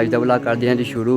ਅੱਜ ਦਾ ਵਲੌਗ ਕਰਦੇ ਹਾਂ ਜੀ ਸ਼ੁਰੂ।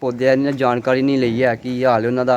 ਪੌਦਿਆਂ ਦੀ ਜਾਣਕਾਰੀ ਨਹੀਂ ਲਈ ਹੈ ਕੀ ਹਾਲ ਉਹਨਾਂ ਦਾ।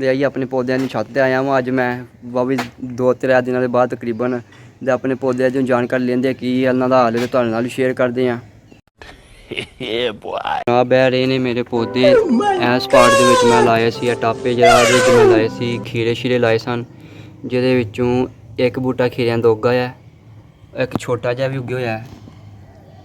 ਤੇ ਆਈ ਆਪਣੇ ਪੌਦਿਆਂ ਦੀ ਛੱਤ ਤੇ ਆਇਆ ਹਾਂ ਅੱਜ ਮੈਂ ਵੀ 2-3 ਦਿਨਾਂ ਦੇ ਬਾਅਦ ਤਕਰੀਬਨ ਤੇ ਆਪਣੇ ਪੌਦਿਆਂ ਦੀ ਜਾਣਕਾਰੀ ਲੈਂਦੇ ਕੀ ਉਹਨਾਂ ਦਾ ਹਾਲ ਹੈ ਤੇ ਤੁਹਾਡੇ ਨਾਲ ਸ਼ੇਅਰ ਕਰਦੇ ਹਾਂ। ਆ ਬਹਿ ਰਹੇ ਨੇ ਮੇਰੇ ਪੌਦੇ ਇਸ ਪਾਰਟ ਦੇ ਵਿੱਚ ਮੈਂ ਲਾਏ ਸੀ ਟਾਪੇ ਜਿਹੜਾ ਉਹਦੇ ਵਿੱਚ ਮੈਂ ਲਾਏ ਸੀ ਖੀਰੇ ਸ਼ੀਰੇ ਲਾਏ ਸਨ ਜਿਹਦੇ ਵਿੱਚੋਂ ਇੱਕ ਬੂਟਾ ਖੀਰਿਆਂ ਦਾ ਉੱਗਾ ਹੈ, ਇੱਕ ਛੋਟਾ ਜਿਹਾ ਵੀ ਉੱਗਿਆ ਹੋਇਆ ਹੈ।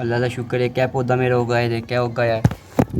ਅੱਲਾ ਦਾ ਸ਼ੁਕਰ ਹੈ ਕਿ ਪੌਦਾ ਮੇਰਾ ਉਗਾਇਆ ਤੇ ਕਿਆ ਉਗਾਇਆ ਹੈ।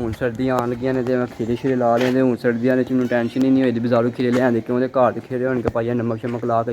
ਹੁਣ ਸਰਦੀਆਂ ਆਉਣ ਲੱਗੀਆਂ ਨੇ ਤੇ ਮੈਂ ਖੀਰੇ ਸ਼ੀਰੇ ਲਾ ਲਏ ਤੇ ਹੁਣ ਸਰਦੀਆਂ ਵਿੱਚ ਮੈਨੂੰ ਟੈਨਸ਼ਨ ਹੀ ਨਹੀਂ ਹੋਈ ਬਜ਼ਾਰੋਂ ਖੀਰੇ ਲਿਆਂਦੇ ਕਿਉਂ ਦੇ ਘਰ ਦੇ ਖੀਰੇ ਹੋਣਗੇ ਪਾਈਆ ਨਮਕ ਸ਼ਮਕ ਲਾ ਕੇ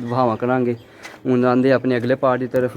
ਵਹਾਵਾਂ ਕਰਾਂਗੇ। ਹੁਣ ਆਉਂਦੇ ਆਪਣੇ ਅਗਲੇ ਪਾਰਟ ਦੀ ਤਰਫ।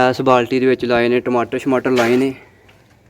ਇਸ ਬਾਲਟੀ ਦੇ ਵਿੱਚ ਲਾਏ ਨੇ ਟਮਾਟਰ ਲਾਏ ਨੇ।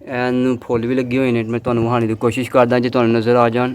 ਇਹਨੂੰ ਫੁੱਲ ਵੀ ਲੱਗੇ ਹੋਏ ਨੇ ਮੈਂ ਤੁਹਾਨੂੰ ਵਹਾਉਣ ਦੀ ਕੋਸ਼ਿਸ਼ ਕਰਦਾ ਜੇ ਤੁਹਾਨੂੰ ਨਜ਼ਰ ਆ ਜਾਣ।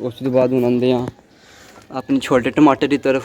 ਉਸ ਤੋਂ ਬਾਅਦ ਹੁਣ ਆਉਂਦੇ ਹਾਂ ਆਪਣੇ ਛੋਟੇ ਟਮਾਟਰ ਦੀ ਤਰਫ।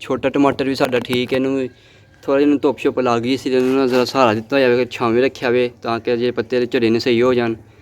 ਛੋਟਾ ਟਮਾਟਰ ਵੀ ਸਾਡਾ ਠੀਕ ਹੈ, ਇਹਨੂੰ ਥੋੜ੍ਹਾ ਜਿਹਾ ਧੁੱਪ ਛੁੱਪ ਲੱਗ ਗਈ ਸੀ ਇਹਨੂੰ ਜ਼ਰਾ ਸਹਾਰਾ ਦਿੱਤਾ ਜਾਵੇ, ਛਾਵੇਂ ਰੱਖਿਆ ਵੇ ਤਾਂ ਕਿ ਜੇ ਪੱਤੇ ਦੇ ਝੜੇ ਨੇ ਸਹੀ ਹੋ ਜਾਣ।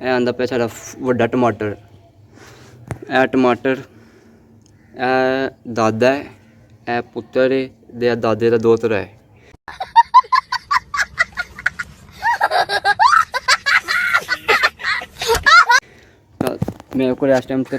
ਇਹ ਆਂਦਾ ਪਿਆ ਸਾਡਾ ਵੱਡਾ ਟਮਾਟਰ। ਇਹ ਟਮਾਟਰ ਇਹ ਦਾਦਾ ਹੈ, ਇਹ ਪੁੱਤਰ ਹੈ ਤੇ ਦਾਦੇ ਦਾ ਦੋਤਰਾ ਹੈ। ਮੇਰੇ ਕੋਲ ਇਸ ਟਾਈਮ ਤੇ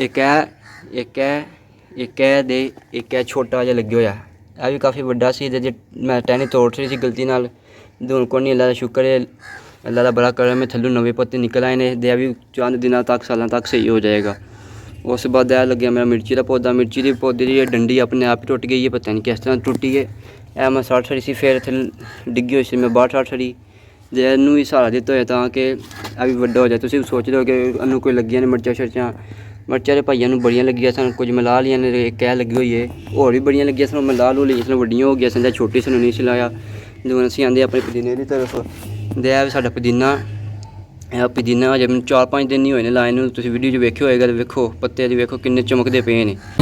ਇੱਕ ਹੈ ਛੋਟਾ ਜਿਹਾ ਲੱਗਿਆ ਹੋਇਆ। ਇਹ ਵੀ ਕਾਫੀ ਵੱਡਾ ਸੀ ਤੇ ਜੇ ਮੈਂ ਟਹਿਣੀ ਤੋੜ ਰਹੀ ਸੀ ਗਲਤੀ ਨਾਲ ਹੁਣ ਕੋਈ ਨਹੀਂ। ਅੱਲਾ ਦਾ ਸ਼ੁਕਰ ਹੈ, ਅੱਲਾ ਦਾ ਬੜਾ ਕਰਮ ਹੈ, ਥੱਲੋਂ ਨਵੇਂ ਪੱਤੇ ਨਿਕਲ ਆਏ ਨੇ ਤੇ ਇਹ ਵੀ ਚੰਦ ਦਿਨਾਂ ਤੱਕ ਸਾਲਾਂ ਤੱਕ ਸਹੀ ਹੋ ਜਾਏਗਾ। ਉਸ ਤੋਂ ਬਾਅਦ ਇਹ ਲੱਗਿਆ ਮੇਰਾ ਮਿਰਚੀ ਦਾ ਪੌਦਾ। ਮਿਰਚੀ ਦੇ ਪੌਦੇ ਦੀ ਡੰਡੀ ਆਪਣੇ ਆਪ ਹੀ ਟੁੱਟ ਗਈ ਹੈ, ਪਤਾ ਨਹੀਂ ਕਿਸ ਤਰ੍ਹਾਂ ਟੁੱਟੀ ਹੈ। ਇਹ ਮੈਂ ਸੜ ਛੜੀ ਸੀ ਫਿਰ ਇੱਥੇ ਡਿੱਗੀ ਹੋਈ ਸੀ, ਮੈਂ ਬਾਹਰ ਸੜ ਛੜੀ ਜੇ ਇਹਨੂੰ ਵੀ ਸਹਾਰਾ ਦਿੱਤਾ ਹੋਇਆ ਤਾਂ ਕਿ ਇਹ ਵੀ ਵੱਡਾ ਹੋ ਜਾਏ। ਤੁਸੀਂ ਸੋਚਦੇ ਹੋ ਕਿ ਇਹਨੂੰ ਕੋਈ ਲੱਗੀਆਂ ਨੇ ਮਿਰਚਾਂ ਦੇ ਭਾਈਆਂ ਨੂੰ ਬੜੀਆਂ ਲੱਗੀਆਂ ਸਨ, ਕੁਝ ਮੈਂ ਲਾ ਲਈਆਂ ਨੇ, ਇੱਕ ਇਹ ਲੱਗੀ ਹੋਈ ਹੈ, ਹੋਰ ਵੀ ਬੜੀਆਂ ਲੱਗੀਆਂ ਸਨ, ਮੈਂ ਲਾ ਲੂ ਲਈ ਸਨ, ਵੱਡੀਆਂ ਹੋ ਗਈਆਂ ਸਨ ਜਾਂ ਛੋਟੀ ਸਾਨੂੰ ਨਹੀਂ ਸੀ ਲਾਇਆ। ਜਦੋਂ ਅਸੀਂ ਆਉਂਦੇ ਆਪਣੇ ਪੁਦੀਨੇ ਦੀ ਤਰਫ ਦੇ ਇਹ ਵੀ ਸਾਡਾ ਪੁਦੀਨਾ। ਇਹ ਪੁਦੀਨਾ ਅਜੇ ਮੈਨੂੰ 4-5 ਦਿਨ ਨਹੀਂ ਹੋਏ ਨੇ ਲਾਏ ਨੂੰ। ਤੁਸੀਂ ਵੀਡੀਓ 'ਚ ਵੇਖਿਆ ਹੋਏਗਾ ਤੇ ਵੇਖੋ ਪੱਤੇ ਦੀ ਵੇਖੋ ਕਿੰਨੇ ਚਮਕਦੇ ਪਏ ਨੇ।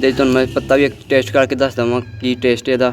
ਦੇ ਤੁਹਾਨੂੰ ਮੈਂ ਪੱਤਾ ਵੀ ਇੱਕ ਟੇਸਟ ਕਰਕੇ ਦੱਸ ਦੇਵਾਂ ਕੀ ਟੇਸਟ ਇਹਦਾ।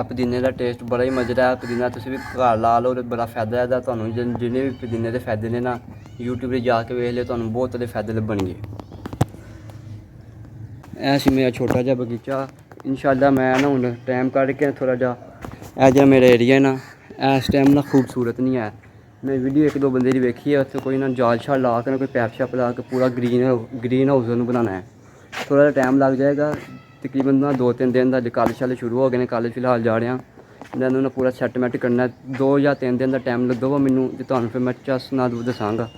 ਪੁਦੀਨੇ ਦਾ ਟੇਸਟ ਬੜਾ ਹੀ ਮਜ਼ੇਦਾਰ। ਪੁਦੀਨਾ ਤੁਸੀਂ ਵੀ ਘਰ ਲਾ ਲਓ ਤੇ ਬੜਾ ਫਾਇਦਾ ਇਹਦਾ ਤੁਹਾਨੂੰ। ਜਿਹਨੇ ਵੀ ਪੁਦੀਨੇ ਦੇ ਫਾਇਦੇ ਨੇ ਨਾ YouTube 'ਤੇ ਜਾ ਕੇ ਵੇਖ ਲਿਓ, ਤੁਹਾਨੂੰ ਬਹੁਤ ਉਹਦੇ ਫਾਇਦੇ ਲੱਭਣਗੇ। ਇਹ ਸੀ ਮੇਰਾ ਛੋਟਾ ਜਿਹਾ ਬਗੀਚਾ। ਇਨਸ਼ਾਅੱਲਾ ਮੈਂ ਨਾ ਹੁਣ ਟਾਈਮ ਕੱਢ ਕੇ ਥੋੜ੍ਹਾ ਜਿਹਾ ਇਹ ਜਿਹੜਾ ਮੇਰਾ ਏਰੀਆ ਨਾ ਇਸ ਟਾਈਮ ਨਾ ਖੂਬਸੂਰਤ ਨਹੀਂ ਹੈ। ਮੈਂ ਵੀਡੀਓ 1-2 ਬੰਦੇ ਦੀ ਵੇਖੀ ਹੈ, ਉੱਥੇ ਕੋਈ ਨਾ ਜਾਲ ਛਾਲ ਲਾ ਕੇ ਨਾ ਕੋਈ ਪੈਪ ਸ਼ੈਪ ਲਾ ਕੇ ਪੂਰਾ ਗ੍ਰੀਨ ਹਾਊਸ ਉਹਨੂੰ ਬਣਾਉਣਾ ਹੈ। ਥੋੜ੍ਹਾ ਜਿਹਾ ਟਾਈਮ ਲੱਗ ਜਾਏਗਾ, ਤਕਰੀਬਨ ਨਾ 2-3 ਦਿਨ ਦਾ। ਅੱਜ ਕਾਲਜ ਸ਼ਾਲੇ ਸ਼ੁਰੂ ਹੋ ਗਏ ਨੇ, ਕਾਲਜ ਫਿਲਹਾਲ ਜਾ ਰਿਹਾ ਇਹਨਾਂ ਨੂੰ ਪੂਰਾ ਸੈਟਮੈਂਟ ਕਰਨਾ। 2 ਜਾਂ 3 ਦਿਨ ਦਾ ਟਾਈਮ ਲੱਗੂਗਾ ਮੈਨੂੰ ਤੇ ਤੁਹਾਨੂੰ ਫਿਰ ਮੈਂ ਚਸ ਨਾਲ ਦੱਸਾਂਗਾ।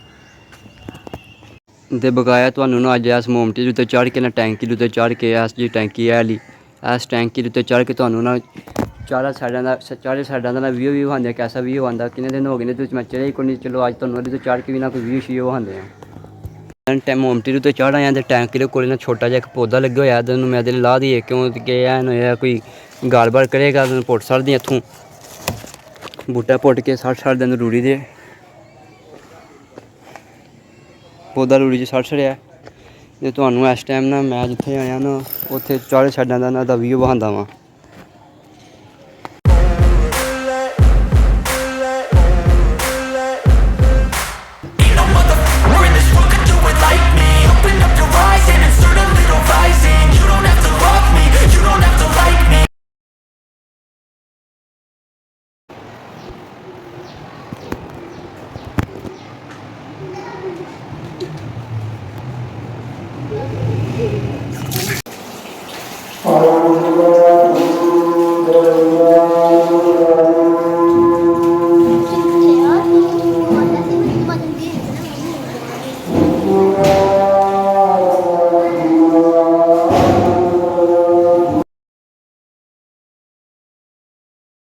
ਤੇ ਬਕਾਇਆ ਤੁਹਾਨੂੰ ਨਾ ਅੱਜ ਇਸ ਮੋਮਟੀ ਦੇ ਉੱਤੇ ਚੜ੍ਹ ਕੇ ਨਾ ਟੈਂਕੀ ਦੇ ਉੱਤੇ ਚੜ੍ਹ ਕੇ ਇਸ ਜੀ ਟੈਂਕੀ ਹੈ ਵਾਲੀ ਇਸ ਟੈਂਕੀ ਦੇ ਉੱਤੇ ਚੜ੍ਹ ਕੇ ਤੁਹਾਨੂੰ ਨਾ ਚਾਰੇ ਸਾਈਡਾਂ ਦਾ ਨਾ ਵਿਊ ਵੀ ਵਿਖਾਉਂਦੇ ਕੈਸਾ ਵਿਊ ਆਉਂਦਾ। ਕਿੰਨੇ ਦਿਨ ਹੋ ਗਏ ਨੇ ਤੁਸੀਂ ਮੈਂ ਚੜ੍ਹਿਆ ਹੀ ਕੋਈ ਨਹੀਂ। ਚਲੋ ਅੱਜ ਤੁਹਾਨੂੰ ਇਹਦੇ ਤੋਂ ਚੜ੍ਹ ਕੇ ਵੀ ਨਾ ਕੋਈ ਵਿਊ ਸ਼ੀਊ ਵਿਖਾਉਂਦੇ ਆ। ਟਾਈਮ ਮੋਮਟੀ ਦੇ ਉੱਤੇ ਚੜ੍ਹ ਆਇਆ ਤੇ ਟੈਂਕੀ ਦੇ ਕੋਲ ਨਾ ਛੋਟਾ ਜਿਹਾ ਇੱਕ ਪੌਦਾ ਲੱਗਿਆ ਹੋਇਆ ਇਹਨੂੰ ਮੈਂ ਇਹਦੇ ਲਾ ਦਈਏ ਕਿਉਂਕਿ ਐਨ ਹੋਇਆ ਕੋਈ ਗਾਲ-ਬਾਲ ਕਰੇਗਾ ਤੈਨੂੰ ਪੁੱਟ ਛੱਡਦੀ ਇੱਥੋਂ ਬੂਟਾ ਪੁੱਟ ਕੇ ਛੱਡ ਦਿੰਦੇ ਰੂੜੀ ਦੇ ਪੌਦਾ ਰੂੜੀ 'ਚ ਛੜਿਆ। ਤੇ ਤੁਹਾਨੂੰ ਇਸ ਟਾਈਮ ਨਾ ਮੈਂ ਜਿੱਥੇ ਆਇਆ ਨਾ ਉੱਥੇ ਚਾਰੇ ਸਾਈਡਾਂ ਦਾ ਨਾ ਦਾ ਵਿਊ ਵਿਖਾਉਂਦਾ ਵਾਂ।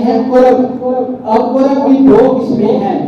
ہیں قرب. اب قرب کی دو قسمیں ہیں.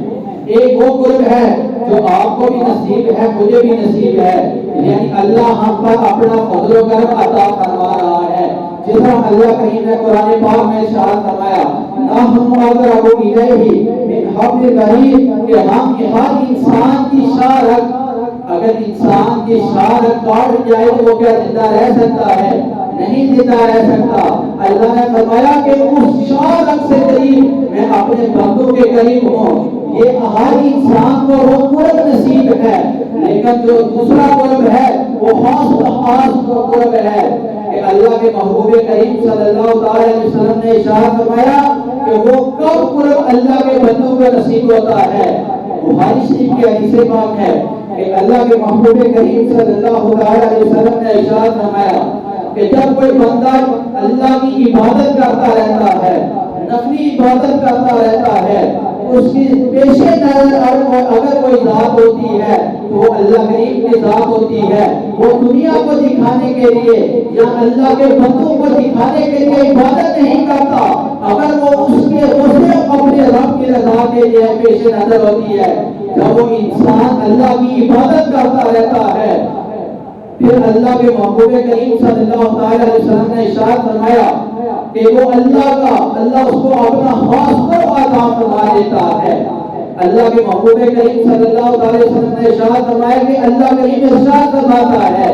ایک وہ قرب ہے جو آپ کو بھی نصیب ہے مجھے بھی نصیب ہے, یعنی اللہ ہم پر اپنا فضل و کرم عطا فرما رہا ہے. جس طرح اللہ کریم نے قرآن پاک میں ارشاد فرمایا نحن اقرب الیہ من حبل الورید, کہ ہم ہر انسان کی شارک, اگر انسان کی شارک کاٹ جائے تو وہ کیا زندہ رہ سکتا ہے؟ نہیں زندہ رہ سکتا. اللہ نے فرمایا کہ اس شارک سے قریب میں اپنے بندوں کے قریب ہوں. یہ ہر انسان کو وہ قرب نصیب ہے, لیکن جو دوسرا قرب ہے وہ خاص قرب ہے کہ اللہ کے محبوب کریم صلی اللہ علیہ وسلم نے ارشاد فرمایا کہ وہ کب قرب اللہ کے بندوں کو نصیب ہوتا ہے. بخاری شریف کی حدیث پاک ہے کہ اللہ کے محبوب کریم صلی اللہ علیہ وسلم نے ارشاد فرمایا کہ جب کوئی بندہ اللہ کی عبادت کرتا رہتا ہے, نفلی عبادت کرتا رہتا ہے, اس کی پیش نظر اگر کوئی ذات ہوتی ہے تو وہ اللہ کریم کی ذات ہوتی ہے. وہ دنیا کو دکھانے کے لیے یا اللہ کے بندوں کو دکھانے کے لیے عبادت نہیں کرتا, اگر وہ اسے اپنے رب کی رضا کے لیے پیش نظر ہوتی ہے. جب وہ انسان اللہ کی عبادت کرتا رہتا ہے, پھر اللہ کے محبوب کریم صلی اللہ علیہ وسلم نے ارشاد فرمایا کہ وہ اللہ اس کو اپنا خاص قرب عطا فرما دیتا ہے. اللہ کے محبوب کریم صلی اللہ علیہ وسلم نے ارشاد فرمایا کہ اللہ کریم ارشاد فرماتا ہے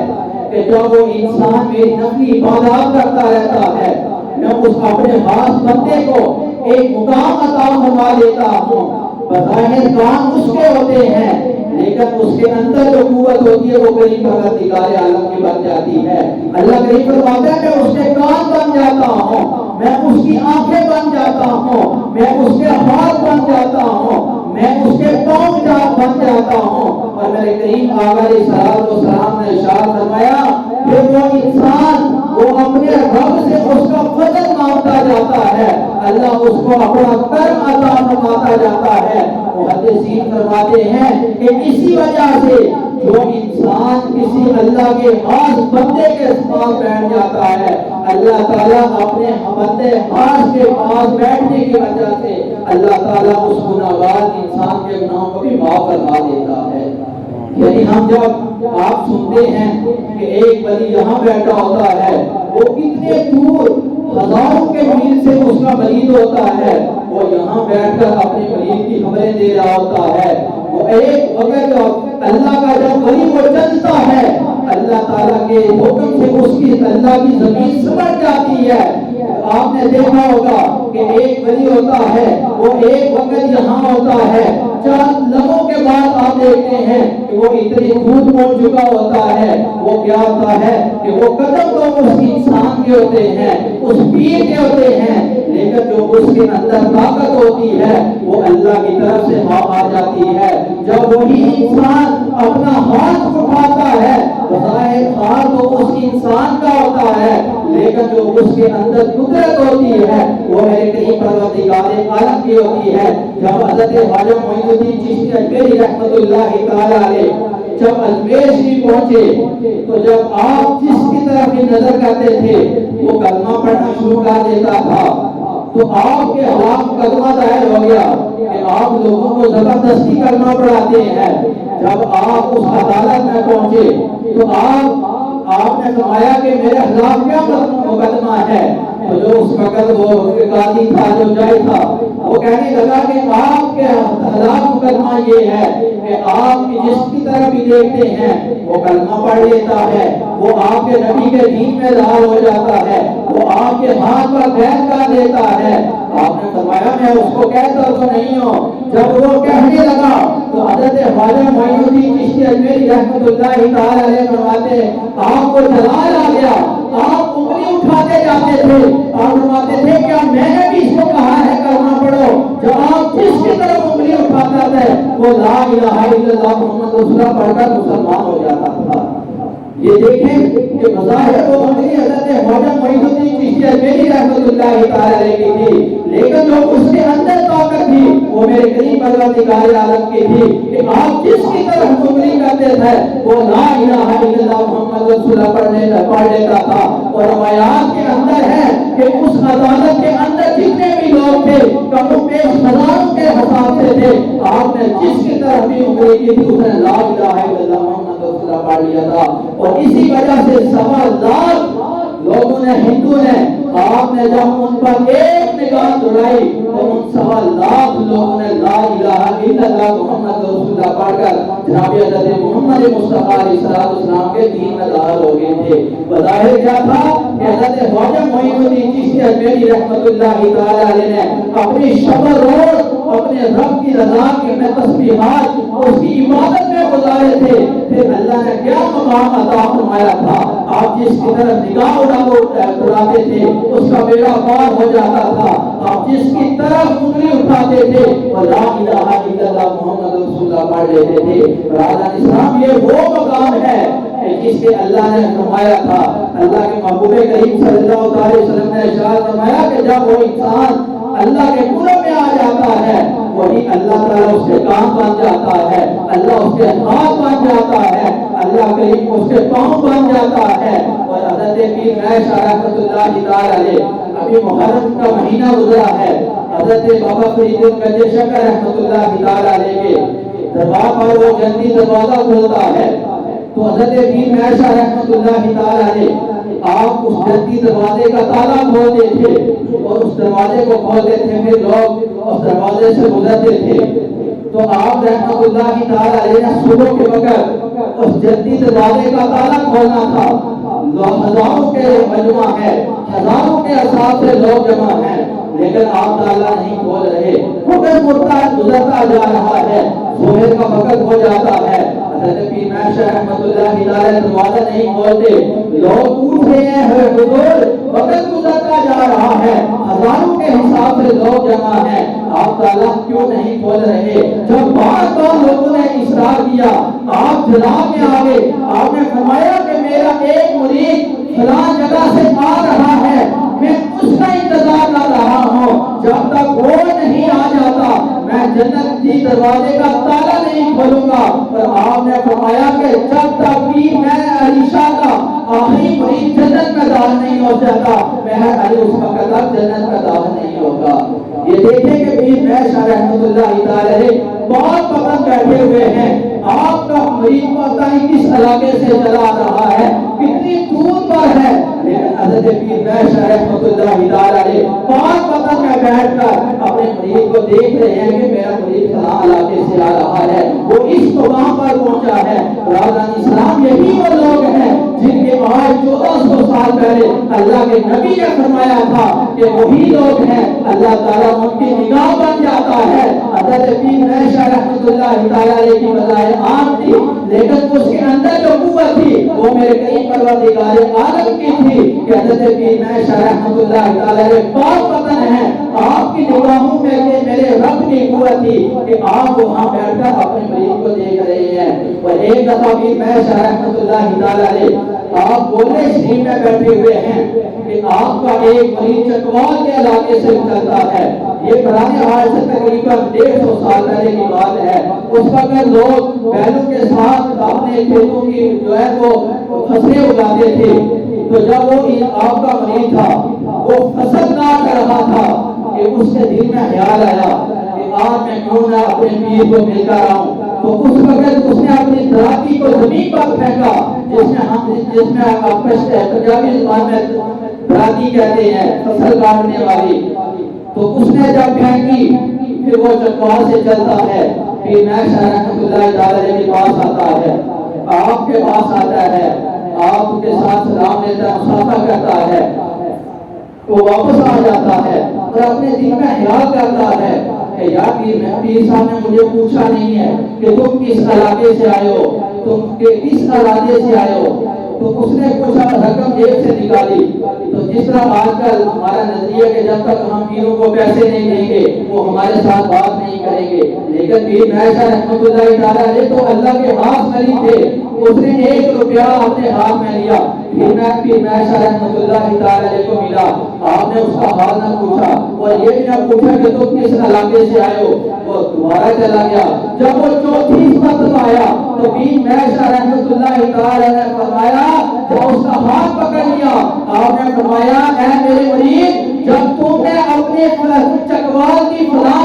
کہ جب وہ انسان میری نفلی عبادات کرتا رہتا ہے, میں اس اپنے خاص بندے کو ایک مقام عطا فرما دیتا ہوں. بظاہر کام اس کے ہوتے ہیں, لیکن اس کے اندر جو قوت ہوتی ہے وہ کریم پروردگار عالم کی بن جاتی ہے. اللہ کریم فرماتا ہے کہ اس کے کان بن جاتا ہوں, میں اس کی آنکھیں بن جاتا ہوں, میں اس کے ہاتھ بن جاتا ہوں, میں اس کے پاؤں بن جاتا ہوں. اور میرے کریم آقا علیہ الصلوۃ والسلام نے ارشاد فرمایا پھر وہ انسان وہ اپنے رب سے اس کا فضل مانگتا جاتا ہے, اللہ اس کو اپنا کرم عطا فرماتا جاتا ہے. محدثین فرماتے ہیں کہ اسی وجہ سے جو انسان کسی اللہ کے خاص بندے کے پاس بیٹھ جاتا ہے, اللہ تعالیٰ اپنے بندے خاص کے پاس بیٹھنے کی وجہ سے اللہ تعالیٰ اس گناہگار انسان کے گناہوں کو بھی معاف فرما دیتا ہے. یعنی ہم جب آپ سنتے ہیں کہ ایک ولی یہاں بیٹھا ہوتا ہے, وہ کتنے دور ہزاروں کے میل سے اس کا مرید ہوتا ہے, وہ یہاں بیٹھ کر اپنے مرید کی خبریں دے رہا ہوتا ہے. وہ ایک وقت اللہ کا جب ولی وہ چلتا ہے, اللہ تعالیٰ کے حکم سے اس کی اللہ کی زمین سمجھ جاتی ہے. آپ نے دیکھا ہوگا کہ ایک ولی ہوتا ہے, وہ ایک وقت یہاں ہوتا ہے, چند لمحوں کے بعد آپ دیکھتے ہیں کہ وہ اتنی دور پہنچ چکا ہوتا ہے. وہ کیا ہوتا ہے کہ وہ قدم تو اس انسان کے ہوتے ہیں, اس پیر کے ہوتے ہیں, لیکن جو اس کے اندر طاقت ہوتی ہے وہ اللہ کی طرف سے آ جاتی ہے. جب وہی انسان اپنا ہاتھ اٹھاتا ہے, بظاہر ہاتھ تو اس انسان کا ہوتا ہے, لیکن جو اس کے اندر قدرت ہوتی ہے وہ میرے کریم پروردگار عالم کی ہوتی ہے. جب حضرت خواجہ معین الدین چشتی اجمیری رحمۃ اللہ تعالی علیہ جب اجمیر شریف پہنچے تو جب آپ جس کی طرف نظر کرتے تھے وہ کلمہ پڑھنا شروع کر دیتا تھا, تو آپ کے خلاف مقدمہ دائر ہو گیا کہ آپ لوگوں کو زبردستی کلمہ پڑھاتے ہیں. جب آپ اس عدالت میں پہنچے تو آپ نے فرمایا کہ میرے خلاف کیا مقدمہ ہے. تو جو اس وقت وہ قاضی تھا, جو جج تھا, وہ کہنے لگا کہ آپ کے خلاف مقدمہ یہ ہے کہ آپ جس کی طرف بھی دیکھتے ہیں وہ کلمہ پڑھ لیتا ہے, وہ آپ کے نبی کے دین میں داخل ہو جاتا ہے, وہ آپ کے ہاتھ پر بیعت کر دیتا ہے. آپ نے فرمایا میں اس کو کہتا تو نہیں ہوں. جب وہ کہنے لگا تو حضرت خواجہ معین الدین چشتی اجمیری رحمۃ اللہ تعالی علیہ فرماتے آپ کو جلال آ گیا, آپ انگلی اٹھاتے جاتے تھے, آپ فرماتے تھے کیا میں نے بھی اس کو کہا ہے کلمہ پڑھو. جب آپ جس کی طرف انگلی اٹھاتا تھا وہ لا الہ الا اللہ محمد رسول اللہ پڑھ کر مسلمان ہو جاتا تھا. یہ دیکھیں کہ مظاہر وہ انگلی حضرت خواجہ معین الدین چشتی اجمیری رحمۃ اللہ تعالی علیہ کی تھی, لیکن جو اس کے اندر طاقت تھی وہ میرے کریم پروردگار عالم کی تھی کہ آپ جس کی طرف انگلی کرتے تھے وہ لا الہ الا اللہ محمد رسول اللہ پڑھ لیتا تھا. اور روایات کے اندر ہے کہ اس عدالت لمبی عمری کی تھی اس نے لا الہ الا اللہ محمد رسول اللہ پڑھ لیا تھا، اور اسی وجہ سے 1.25 لاکھ لوگوں نے، ہندو نے، آپ نے جب ان پر ایک نگاہ دوڑائی تو ان 1.25 لاکھ لوگوں نے لا الہ الا اللہ محمد رسول اللہ پڑھ کر جناب حضرت محمد مصطفیٰ علیہ السلام کے دین میں داخل ہو گئے تھے۔ بظاہر کیا تھا کہ حضرت خواجہ معین الدین چشتی اجمیری رحمۃ اللہ تعالی علیہ نے اپنی شب روز اپنے رب کی رضا کے میں تسبیحات اس کی عبادت میں گزارے تھے، پھر اللہ نے کیا مقام عطا فرمایا تھا، آپ جس کی طرف نگاہ اڑاتے تھے اس کا بیڑا پار ہو جاتا تھا، آپ جس کی طرف انگلی اٹھاتے تھے وہ لا الہ الا اللہ محمد رسول اللہ پڑھ لیتے تھے۔ برادران اسلام، یہ وہ مقام ہے جس کے اللہ نے فرمایا تھا، اللہ کے محبوب کریم صلی اللہ علیہ وسلم نے ارشاد فرمایا کہ جب وہ انسان اللہ کے قرب میں آ جاتا ہے وہی اللہ تعالیٰ اس کے کام بن جاتا ہے، اللہ اس کے ہاتھ بن جاتا ہے، اللہ کریم اس کے پاؤں بن جاتا ہے۔ اور حضرت پیر میش رحمۃ اللہ تعالی علیہ، ابھی محرم کا مہینہ گزرا ہے، حضرت بابا فرید گنج شکر رحمۃ اللہ تعالی علیہ کے دربار پر وہ جنتی دروازہ کھولتا ہے تو حضرت پیر میش رحمۃ اللہ تعالی علیہ آپ اس جنتی دروازے کا تالا کھولتے تھے اور اس دروازے کو کھولتے تھے، پھر لوگ اس دروازے سے گزرتے تھے تو آپ رحمۃ اللہ تعالی علیہ نے صبح کے وقت اس جنتی دروازے کا تالا کھولنا تھا۔ ہزاروں کے مجمع ہے، ہزاروں کے اصحاب سے لوگ جمع ہیں، لیکن آپ تالا نہیں کھول رہے، وقت گزرتا جا رہا ہے، ظہر کا وقت ہو جاتا ہے، حضرت پیر میش رحمۃ اللہ تعالی دروازہ نہیں کھولتے، لوگ پوچھ رہے ہیں حضور وقت گزرتا جا رہا ہے، ہزاروں کے حساب سے لوگ جمع ہیں، آپ تالا کیوں نہیں کھول رہے؟ جب بار بار لوگوں نے اصرار کیا، آپ جناب میں آ گئے، آپ نے فرمایا کہ میرا ایک مرید فلاں جگہ سے آ رہا ہے، میں اس کا انتظار کر رہا ہوں، جب تک وہ نہیں آ جاتا میں جنت کی دروازے کا تالا نہیں کھولوں گا۔ اور آپ نے فرمایا کہ جب تک بھی میں علیشہ کا آخری مرید جنت میں داخل نہیں ہو جاتا میں علی اس وقت تک جنت میں داخل نہیں ہوگا۔ یہ دیکھیں کہ پیر میش رحمۃ اللہ تعالی بہت پابند بیٹھے ہوئے ہیں، آپ کا مرید پتہ نہیں کس علاقے سے چلا رہا ہے، کتنی دور پر ہے، لیکن حضرت پیر میش رحمۃ اللہ تعالی بہت پابند میں بیٹھ کر اپنے مرید کو دیکھ رہے ہیں کہ میرا مرید فلاں علاقے سے آ رہا ہے، وہ اس مقام پر پہنچا ہے۔ برادران اسلام، یہی وہ لوگ ہیں جن کے آج 1400 سال پہلے اللہ کے نبی نے فرمایا تھا کہ وہی لوگ ہیں اللہ تعالیٰ ان کی نگاہ بن جاتا ہے۔ حضرت پیر میش رحمۃ اللہ تعالی کی بظاہر عام تھی، لیکن اس کے اندر جو قوت تھی وہ میرے کریم پروردگار عالم کی تھی کہ حضرت پیر میش رحمۃ اللہ تعالی بہت پتن ہے آپ کی نگاہوں میں کہ میرے رب کی قوت تھی کہ آپ وہاں بیٹھ کر اپنے مریض کو دیکھ رہے ہیں۔ اور ایک دفعہ پیر میش رحمۃ اللہ تعالی آپ بولے شریف میں بیٹھے ہوئے ہیں کہ آپ کا ایک مریض چکوال کے علاقے سے چلتا ہے، یہ پرانے حال سے تقریباً 150 سال پہلے کی بات ہے، اس وقت لوگ بیلوں کے ساتھ اپنے کھیتوں کی جو ہے وہ فصلیں اگاتے تھے، تو جب وہ آپ کا مریض تھا وہ فصل کاٹ رہا تھا کہ اس کے دل میں خیال آیا کہ آج میں کیوں نہ اپنے پیر کو مل کر آؤں، تو اس وقت اس نے اپنی دراتی کو زمین پر پھینکا جس میں آپ پنجابی زبان میں دراتی کہتے ہیں فصل کاٹنے والی، تو اس نے جب پھینکی پھر وہ چکوال سے چلتا ہے، پیر میش رحمۃ اللہ تعالی کے پاس آتا ہے، آپ کے پاس آتا ہے، آپ کے ساتھ سلام لیتا ہے، مصافحہ کرتا ہے، وہ واپس آ جاتا ہے اور اپنے دل میں خیال کرتا ہے کہ یار پیر صاحب نے مجھے پوچھا نہیں ہے کہ تم کس علاقے سے آئے ہو، تم کس علاقے سے آئے ہو، تو اس نے پوچھا رقم جیب سے نکالی، تو جس طرح آج کل ہمارا نظریہ کہ جب تک ہم پیروں کو پیسے نہیں دیں گے وہ ہمارے ساتھ بات نہیں کریں گے، لیکن پیر میش رحمۃ اللہ تعالی تو اللہ کے ہاتھ میں تھے، اس نے 1 روپیہ اپنے ہاتھ میں لیا، پیر میش رحمۃ اللہ تعالی کو ملا، آپ نے اس کا حال نہ پوچھا اور یہ بھی نہ پوچھا کہ تم کس علاقے سے آئے ہو، وہ دوبارہ چلا گیا۔ جب وہ 34 مرتبہ آیا تو پیر میش رحمۃ اللہ تعالی نے فرمایا، جب اس کا ہاتھ پکڑ لیا آپ نے فرمایا اے میرے مریض، جب تم نے اپنے چکوال کی فلاں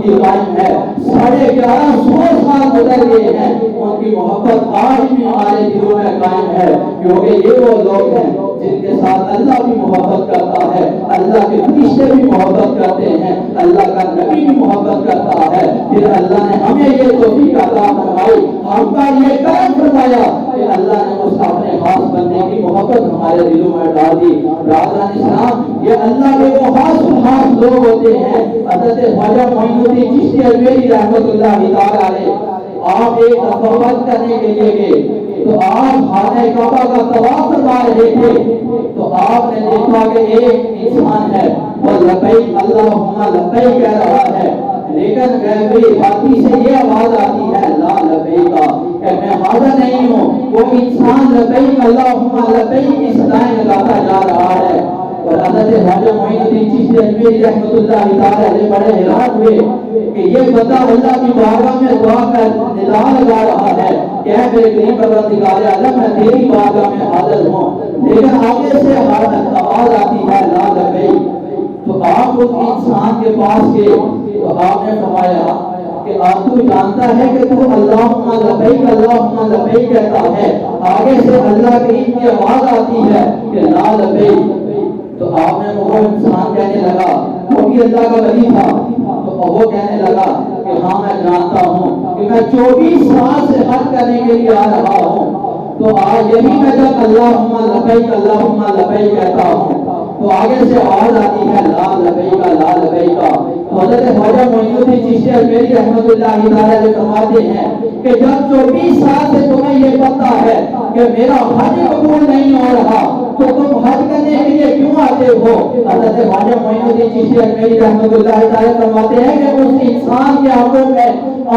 ان کی قائم ہے. 1150 سال گزر گئے ہیں, ان کی محبت آج بھی ہمارے دلوں میں قائم ہے, کیونکہ یہ وہ لوگ ہیں جن کے ساتھ اللہ بھی محبت کرتا ہے, اللہ کے فرشتے بھی محبت کرتے ہیں, اللہ کا نبی بھی محبت کرتا ہے. پھر اللہ نے ہمیں یہ توفیق عطا فرمائی, ہم کا یہ کرم فرمایا کہ اللہ نے اس اپنے خاص بندے کی محبت ہمارے دلوں میں ڈال دی. برادران اسلام, یہ اللہ کے وہ خاص لوگ ہوتے ہیں. حضرت خواجہ معین الدین چشتی اجمیری رحمۃ اللہ تعالی علیہ, آپ ایک دفعہ کرنے کے لیے گئے تو آپ خانہ کعبہ کا طواف فرما رہے تھے, تو آپ نے دیکھا کہ ایک انسان ہے وہ لبیک اللہم لبیک کہہ رہا ہے, لیکن غیبی ہاتھی سے یہ آواز آتی ہے لا لبیک, کہ میں حاضر نہیں ہوں. وہ انسان لبیک اللہم لبیک کی صدائیں لگاتا جا رہا ہے. اور حضرت خواجہ معین الدین چشتی اجمیری رحمۃ اللہ تعالی علیہ بڑے حیران ہوئے کہ یہ بندہ اللہ کی بارگاہ میں دعا کر ندا لگا رہا ہے کہ اے میرے کریم پروردگار عالم, میں تیری بارگاہ میں حاضر ہوں, لیکن آگے سے آواز آتی ہے لا لبیک. تو آپ اس انسان کے پاس گئے تو آپ نے فرمایا کہ آپ تو جانتا ہے کہ تو اللہم لبیک کہتا ہے, آگے سے اللہ کی آواز آتی ہے کہ لا لبیک. تو آپ نے وہ انسان کہنے لگا, وہ بھی اللہ کا ولی تھا, تو وہ کہنے لگا کہ ہاں میں جانتا ہوں کہ میں 24 سال سے حج کرنے کے لیے آ رہا ہوں, تو آج یہی میں جب اللہم لبیک کہتا ہوں تو آگے سے آواز آتی ہے لا لبیک لا لبیک. حضرت خواجہ معین الدین چشتی اجمیری رحمۃ اللہ تعالی علیہ فرماتے ہیں کہ جب 24 سال سے تمہیں یہ پتہ ہے کہ میرا حج قبول نہیں ہو رہا تو تم حج کرنے کے لیے کیوں آتے ہو؟ حضرت خواجہ معین الدین چشتی اجمیری رحمۃ اللہ تعالی فرماتے ہیں کہ اس انسان کے آنکھوں میں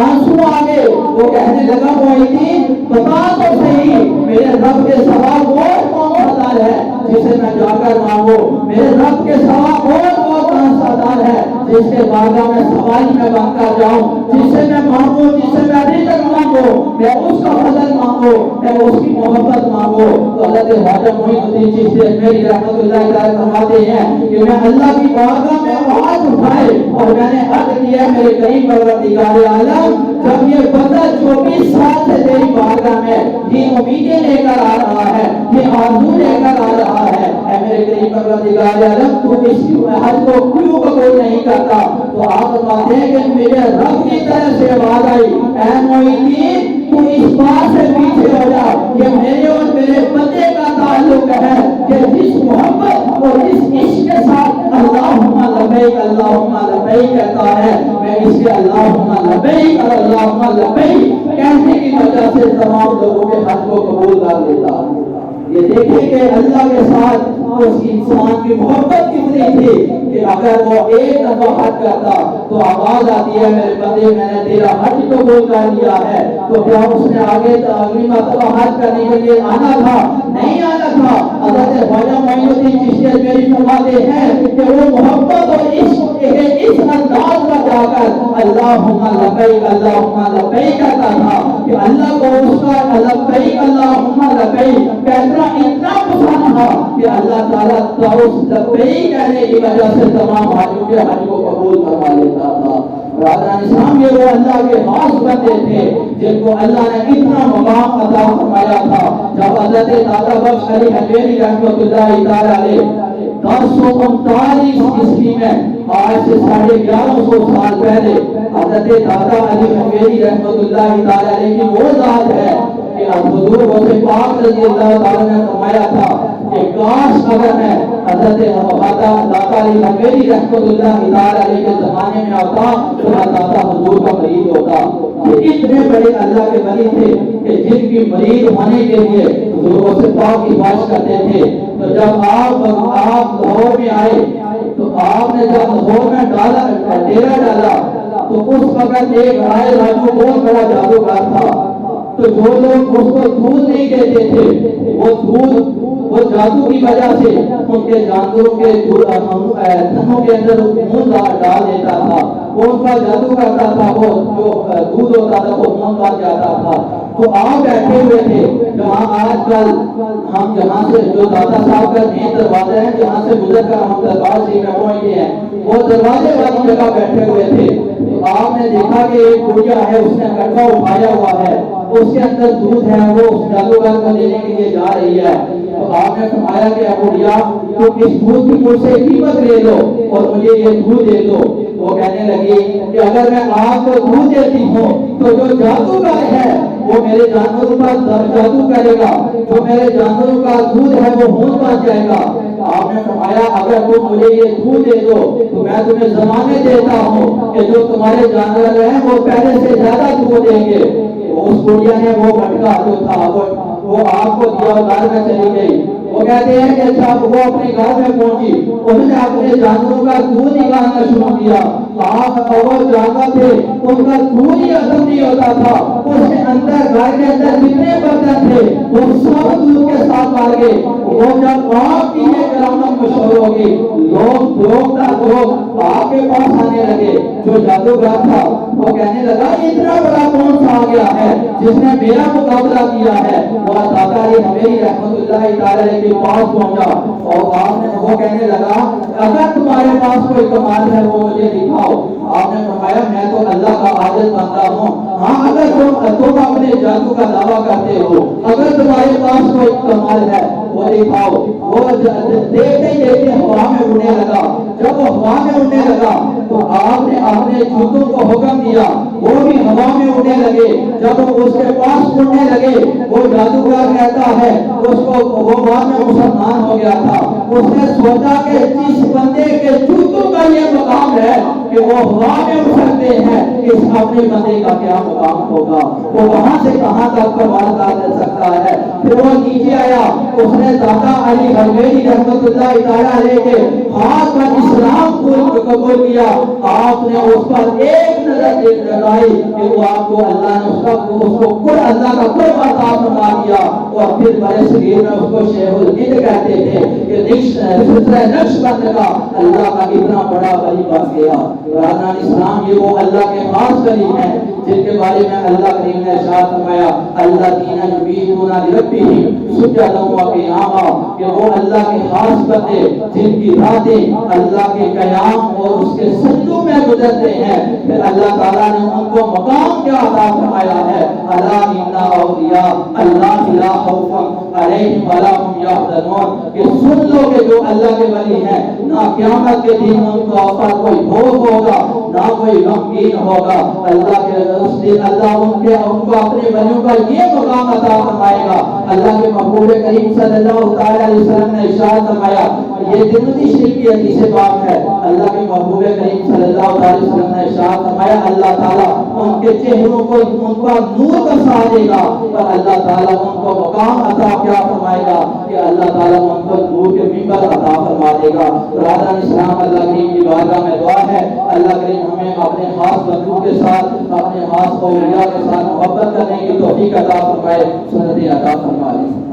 آنسو آ گئے, وہ کہنے لگا معین بتا تو صحیح میرے رب کے سوا کون سردار ہے جسے میں جا کر مانگوں, میرے رب کے سوا کون سردار ہے جس کے بارگاہ میں سواری میں بن کر جاؤں, جس سے میں مانگوں, جس سے میں رزق مانگوں, میں اس کا فضل مانگوں, میں اس کی محبت مانگوں. تو حضرت خواجہ معین الدین چشتی اجمیری رحمۃ اللہ تعالی فرماتے ہیں کہ میں اللہ کی بارگاہ میں آواز اٹھائے اور میں نے عرض کیا میرے کریم پروردگار عالم, جب یہ بندہ 24 سال سے تیری بارگاہ میں یہ امیدیں لے کر آ رہا ہے, یہ آرزو لے کر آ رہا ہے, اے میرے کریم پروردگار عالم تو اس حج کو کیوں قبول نہیں کرتا؟ تو آپ فرماتے ہیں کہ میرے رب کی طرف سے آواز آئی اے معین تو اس بات سے پیچھے ہو جا, یہ میرے اور میرے بندے کا تعلق ہے کہ جس محبت اور جس عشق کے ساتھ اللہم لبیک کہتا ہے, میں اس کے اللہم لبیک اور اللہم لبیک کہنے کی وجہ سے تمام لوگوں کے حج کو قبول کر لیتا. یہ دیکھیں کہ اللہ کے ساتھ اس انسان کی محبت کتنی تھی کہ اگر وہ ایک دفعہ حج کرتا تو آواز آتی ہے میرے بندے میں نے تیرا حج قبول کر لیا ہے, تو کیا اس نے آگے اگلی مرتبہ حج کرنے کے لیے آنا تھا؟ نہیں آنا تھا. حضرت خواجہ معین الدین چشتی اجمیری فرماتے ہیں کہ وہ محبت اور عشق کے اس انداز میں جا کر اللہم لبیک کہتا تھا کہ اللہ کو اس کا لبیک اللہم لبیک کہنا اتنا پسند تھا کہ اللہ تعالیٰ اس لبیک کہنے کی وجہ سے تمام حاجیوں کے حج کو قبول کروا لیتا تھا. برادران اسلام, یہ وہ اللہ کے خاص بندے تھے جن کو اللہ نے اتنا مقام عطا فرمایا تھا. جب حضرت دادا بخش علی حجویری رحمۃ اللہ تعالی علیہ 1039 عیسوی میں آج سے 1150 سال پہلے حضرت دادا علی حجویری رحمۃ اللہ تعالی علیہ کی وہ ذات ہے کہ حضور غوث پاک رضی اللہ تعالی نے فرمایا تھا کہ کاش اگر میں حضرت دادا علی حجویری رحمۃ اللہ تعالی علیہ کے زمانے میں آتا تو میں دادا حضور کا مرید ہوتا. یہ اتنے بڑے اللہ کے ولی تھے کہ جن کی مرید ہونے کے لیے حضور غوث پاک کی بات کرتے تھے. تو جب آپ لاہور میں آئے تو آپ نے جب لاہور میں ڈیرا ڈالا تو اس وقت ایک رائے راجو بہت بڑا جادوگر تھا, تو جو لوگ اس کو دودھ نہیں دیتے تھے وہ جادو کی وجہ سے ان کے جانوروں کے تھنوں کے اندر خون ڈال دیتا تھا, وہ ان کا جادو کرتا تھا, وہ جو دودھ ہوتا تھا وہ خون بن جاتا تھا. تو آپ بیٹھے ہوئے تھے جہاں آج کل ہم جہاں سے جو دادا صاحب کا مین دروازہ ہے جہاں سے گزر کر ہم دربار شریف میں پہنچے ہیں, وہ دروازے والی جگہ بیٹھے ہوئے تھے، تو آپ نے دیکھا کہ ایک بڑھیا ہے، اس نے کڑوا اٹھایا ہوا ہے، اس کے اندر دودھ ہے، وہ اس جادوگر کو دینے کے لیے جا رہی ہے۔ تو آپ نے فرمایا کہ اے بڑھیا تم اس دودھ کی مجھ سے قیمت لے لو اور مجھے یہ دودھ دے دو۔ وہ کہنے لگی کہ اگر میں آپ کو دودھ دیتی ہوں تو جو جادوگر ہے وہ میرے جانوروں کا جادو کرے گا، جو میرے جانوروں کا دودھ ہے وہ ہون بن جائے گا۔ آپ نے فرمایا اگر تم مجھے یہ دودھ دے دو تو میں تمہیں زمانے دیتا ہوں کہ جو تمہارے جانور ہیں وہ پہلے سے زیادہ دودھ دیں گے۔ اس بڑھیا نے وہ مٹکا جو تھا وہ آپ کو دیا، گھر میں چلی گئی۔ وہ کہتے ہیں کہ اچھا وہ اپنے گھر میں پہنچی، انہوں نے اپنے جانوروں کا دودھ نکالنا شروع کیا۔ آپ اور جانور تھے ان کا دودھ ہی ختم نہیں ہوتا تھا، اس کے اندر گھر کے اندر جتنے برتن تھے وہ سب دودھ کے ساتھ مار گئے۔ وہ جب آپ کی یہ کرامت مشہور ہوگی، لوگ آپ کے پاس آنے لگے۔ جو جادوگر تھا وہ کہنے لگا اتنا بڑا کون سا آ گیا ہے جس نے میرا مقابلہ کیا ہے؟ وہ دادا علی حویری رحمۃ اللہ تعالی کے پاس پہنچا اور آپ نے وہ کہنے لگا اگر تمہارے پاس کوئی کمال ہے وہ مجھے دکھاؤ۔ آپ نے فرمایا میں تو اللہ کا عاجز بندہ ہوں، ہاں اگر تم اپنے جادو کا دعویٰ کرتے ہو، اگر تمہارے پاس کوئی کمال ہے وہ دکھاؤ۔ وہ دیکھتے ہی دیکھتے ہوا میں اڑنے لگا۔ جب وہ ہوا میں اڑنے لگا تو آپ نے اپنے جوتوں کو حکم دیا، وہ بھی ہوا میں اڑنے لگے۔ جب وہ اس کے پاس اڑنے لگے، وہ جادوگر کہتا ہے اس کو وہ بعد میں مسلمان ہو گیا تھا، اس نے سوچا کہ جس بندے کے جوتوں کا یہ مقام ہے کہ وہ ہوا میں اڑ سکتے ہیں، اس اپنے بندے کا کیا مقام ہوگا؟ وہ وہاں سے کہاں تک پرواز کر سکتا ہے؟ پھر وہ نیچے آیا، اس نے دادا علی حویری رحمۃ اللہ تعالی علیہ کے ہاتھ پر اسلام کو قبول کیا۔ آپ نے اس پر ایک نظر لگائی کہ وہ آپ کو اللہ نے اس کو کل اللہ کا کل عطا فرما دیا، اور پھر بڑے صغیر میں اس کو شیخ الہند کہتے تھے کہ سلسلہ نقش بند کا اللہ کا اتنا بڑا ولی بن گیا۔ برادران اسلام یہ وہ اللہ کے خاص ولی ہیں جن کے بارے میں اللہ کریم نے ارشاد فرمایا اللہ دین یبیتون لربہم سجدا و قیاما، کہ وہ اللہ کے خاص بندے جن کی راتیں اللہ کے قیام اور اس کے سجدوں میں گزرتے ہیں، پھر اللہ تعالیٰ نے ان کو مقام کیا عطا فرمایا ہے، الا ان اولیاء اللہ لا خوف علیہم ولا هم یحزنون، کہ سن لو کہ جو اللہ کے ولی ہیں نہ قیامت کے دن ان کو پر کوئی بھوک ہوگا نہ کوئی غمگین ہوگا۔ اللہ کے اس دن اللہ ان کو اپنے ولیوں کا یہ مقام عطا فرمائے گا۔ اللہ کے محبوب کریم صلی اللہ تعالی علیہ وسلم نے ارشاد فرمایا، یہ ترمذی شریف کی حدیث پاک ہے، اللہ کے محبوب کریم صلی اللہ تعالی وسلم نے ارشاد فرمایا اللہ تعالیٰ ان کے چہروں کو ان کا نور برسا دے گا، اور اللہ تعالیٰ ان کو مقام عطا کیا فرمائے گا کہ اللہ تعالیٰ ان کو نور کے منبر عطا فرما دے گا۔ برادران اسلام اللہ کریم کی بارگاہ میں دعا ہے اللہ کریم ہمیں اپنے خاص بندوں کے ساتھ اپنے خاص اولیاء کے ساتھ محبت کرنے کی توفیق عطا فرمائے، سنت عطا فرمائے۔